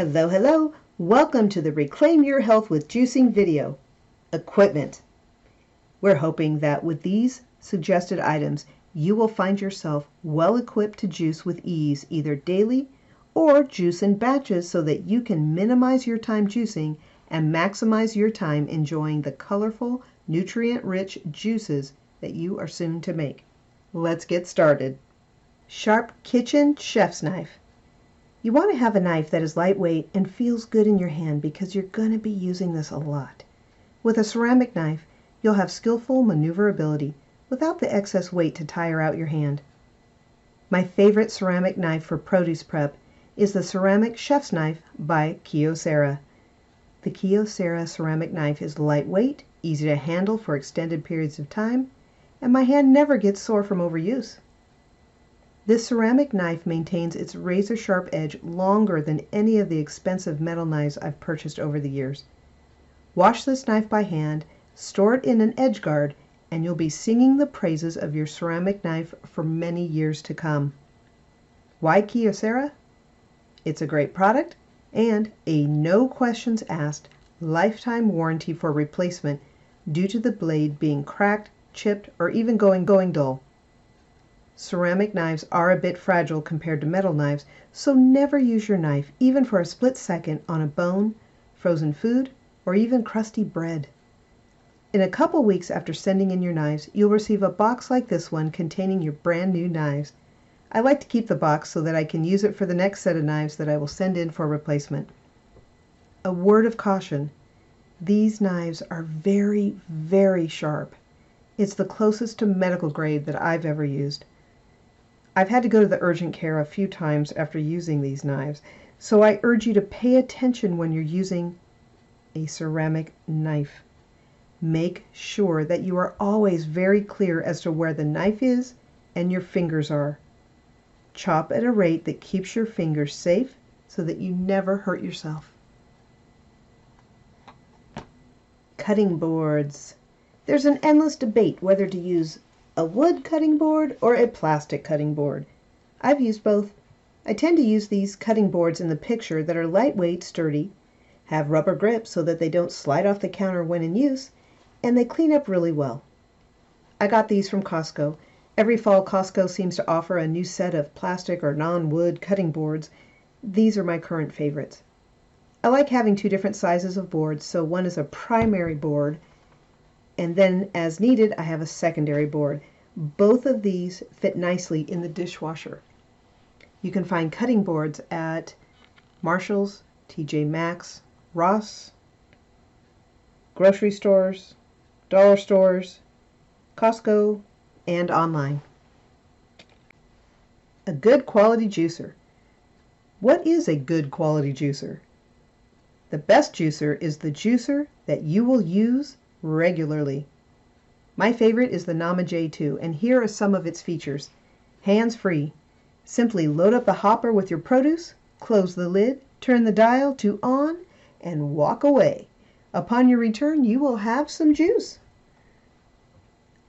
Hello, hello. Welcome to the Reclaim Your Health with Juicing video. Equipment. We're hoping that with these suggested items, you will find yourself well equipped to juice with ease, either daily or juice in batches so that you can minimize your time juicing and maximize your time enjoying the colorful, nutrient-rich juices that you are soon to make. Let's get started. Sharp kitchen chef's knife. You want to have a knife that is lightweight and feels good in your hand because you're going to be using this a lot. With a ceramic knife, you'll have skillful maneuverability without the excess weight to tire out your hand. My favorite ceramic knife for produce prep is the Ceramic Chef's Knife by Kyocera. The Kyocera ceramic knife is lightweight, easy to handle for extended periods of time, and my hand never gets sore from overuse. This ceramic knife maintains its razor-sharp edge longer than any of the expensive metal knives I've purchased over the years. Wash this knife by hand, store it in an edge guard, and you'll be singing the praises of your ceramic knife for many years to come. Why Kyocera? It's a great product and a no questions asked lifetime warranty for replacement due to the blade being cracked, chipped, or even going dull. Ceramic knives are a bit fragile compared to metal knives, so never use your knife, even for a split second, on a bone, frozen food, or even crusty bread. In a couple weeks after sending in your knives, you'll receive a box like this one containing your brand new knives. I like to keep the box so that I can use it for the next set of knives that I will send in for replacement. A word of caution. These knives are very, very sharp. It's the closest to medical grade that I've ever used. I've had to go to the urgent care a few times after using these knives, so I urge you to pay attention when you're using a ceramic knife. Make sure that you are always very clear as to where the knife is and your fingers are. Chop at a rate that keeps your fingers safe so that you never hurt yourself. Cutting boards. There's an endless debate whether to use a wood cutting board or a plastic cutting board. I've used both. I tend to use these cutting boards in the picture that are lightweight, sturdy, have rubber grips so that they don't slide off the counter when in use, and they clean up really well. I got these from Costco. Every fall, Costco seems to offer a new set of plastic or non-wood cutting boards. These are my current favorites. I like having two different sizes of boards, so one is a primary board, and then as needed I have a secondary board. Both of these fit nicely in the dishwasher. You can find cutting boards at Marshall's, TJ Maxx, Ross, grocery stores, dollar stores, Costco, and online. A good quality juicer. What is a good quality juicer? The best juicer is the juicer that you will use regularly. My favorite is the Nama J2, and here are some of its features. Hands-free. Simply load up the hopper with your produce, close the lid, turn the dial to on, and walk away. Upon your return, you will have some juice.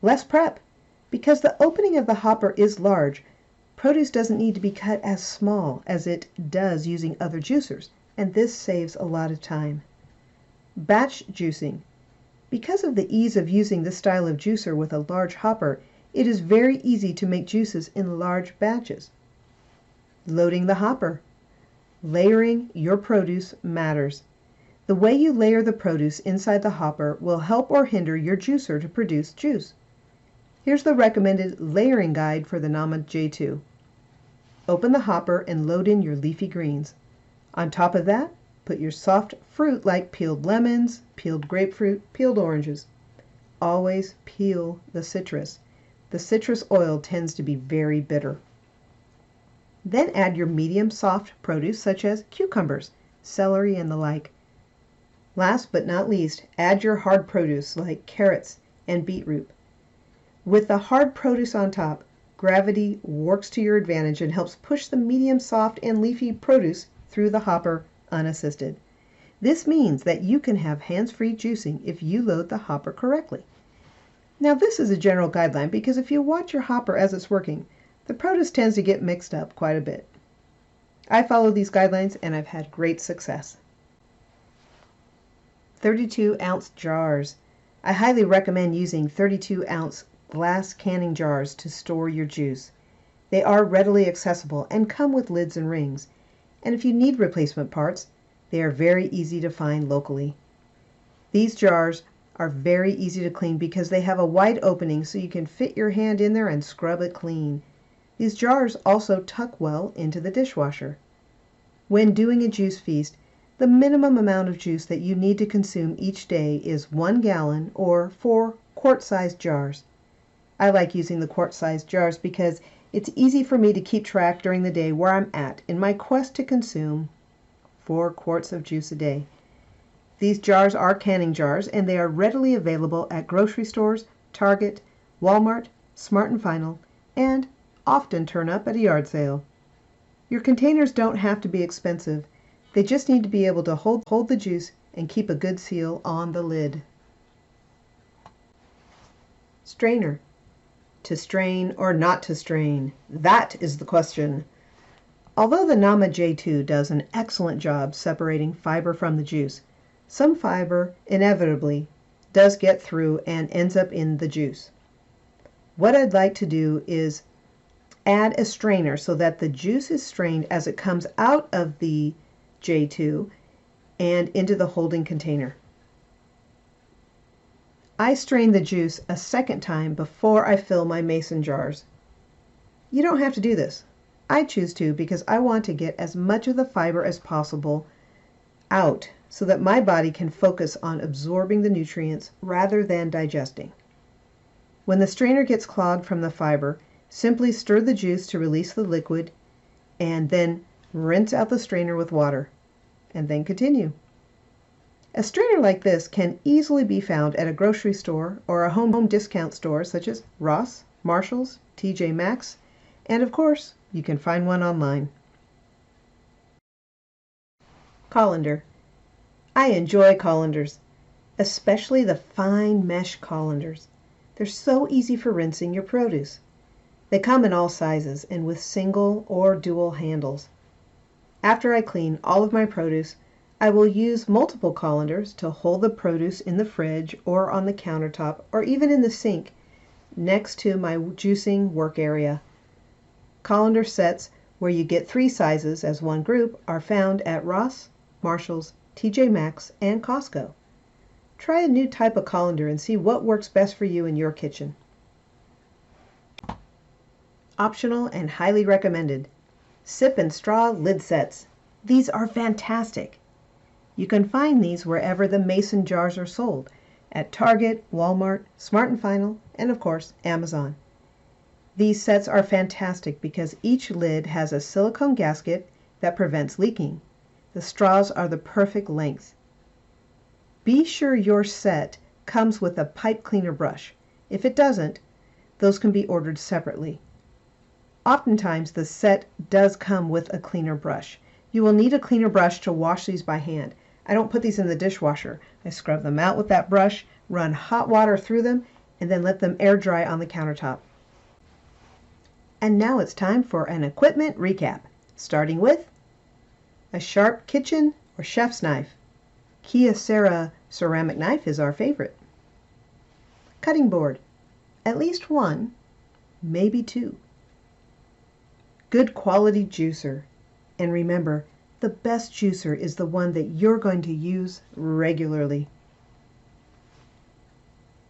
Less prep. Because the opening of the hopper is large, produce doesn't need to be cut as small as it does using other juicers, and this saves a lot of time. Batch juicing. Because of the ease of using this style of juicer with a large hopper, it is very easy to make juices in large batches. Loading the hopper. Layering your produce matters. The way you layer the produce inside the hopper will help or hinder your juicer to produce juice. Here's the recommended layering guide for the Nama J2. Open the hopper and load in your leafy greens. On top of that, put your soft fruit like peeled lemons, peeled grapefruit, peeled oranges. Always peel the citrus. The citrus oil tends to be very bitter. Then add your medium soft produce such as cucumbers, celery, and the like. Last but not least, add your hard produce like carrots and beetroot. With the hard produce on top, gravity works to your advantage and helps push the medium soft and leafy produce through the hopper unassisted. This means that you can have hands-free juicing if you load the hopper correctly. Now this is a general guideline because if you watch your hopper as it's working, the produce tends to get mixed up quite a bit. I follow these guidelines and I've had great success. 32-ounce jars. I highly recommend using 32-ounce glass canning jars to store your juice. They are readily accessible and come with lids and rings. And if you need replacement parts, they are very easy to find locally. These jars are very easy to clean because they have a wide opening so you can fit your hand in there and scrub it clean. These jars also tuck well into the dishwasher. When doing a juice feast, the minimum amount of juice that you need to consume each day is 1 gallon or 4 quart-sized jars. I like using the quart-sized jars because it's easy for me to keep track during the day where I'm at in my quest to consume 4 quarts of juice a day. These jars are canning jars and they are readily available at grocery stores, Target, Walmart, Smart & Final, and often turn up at a yard sale. Your containers don't have to be expensive. They just need to be able to hold the juice and keep a good seal on the lid. Strainer. To strain or not to strain? That is the question. Although the Nama J2 does an excellent job separating fiber from the juice, some fiber inevitably does get through and ends up in the juice. What I'd like to do is add a strainer so that the juice is strained as it comes out of the J2 and into the holding container. I strain the juice a second time before I fill my mason jars. You don't have to do this. I choose to because I want to get as much of the fiber as possible out so that my body can focus on absorbing the nutrients rather than digesting. When the strainer gets clogged from the fiber, simply stir the juice to release the liquid and then rinse out the strainer with water and then continue. A strainer like this can easily be found at a grocery store or a home discount store such as Ross, Marshall's, TJ Maxx, and of course, you can find one online. Colander. I enjoy colanders, especially the fine mesh colanders. They're so easy for rinsing your produce. They come in all sizes and with single or dual handles. After I clean all of my produce, I will use multiple colanders to hold the produce in the fridge or on the countertop or even in the sink next to my juicing work area. Colander sets where you get 3 sizes as one group are found at Ross, Marshall's, TJ Maxx, and Costco. Try a new type of colander and see what works best for you in your kitchen. Optional and highly recommended. Sip and straw lid sets. These are fantastic. You can find these wherever the mason jars are sold, at Target, Walmart, Smart & Final, and of course, Amazon. These sets are fantastic because each lid has a silicone gasket that prevents leaking. The straws are the perfect length. Be sure your set comes with a pipe cleaner brush. If it doesn't, those can be ordered separately. Oftentimes the set does come with a cleaner brush. You will need a cleaner brush to wash these by hand. I don't put these in the dishwasher. I scrub them out with that brush, run hot water through them, and then let them air dry on the countertop. And now it's time for an equipment recap, starting with a sharp kitchen or chef's knife. Kyocera ceramic knife is our favorite. Cutting board, at least 1, maybe 2. Good quality juicer. And remember, the best juicer is the one that you're going to use regularly.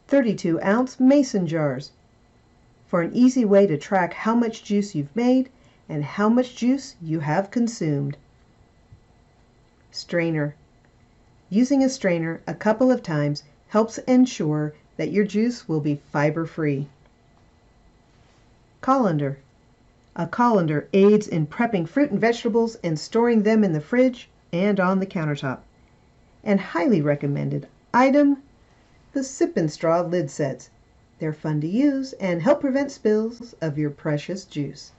32-ounce mason jars for an easy way to track how much juice you've made and how much juice you have consumed. Strainer. Using a strainer a couple of times helps ensure that your juice will be fiber-free. Colander. A colander aids in prepping fruit and vegetables and storing them in the fridge and on the countertop. And highly recommended item, the sip and straw lid sets. They're fun to use and help prevent spills of your precious juice.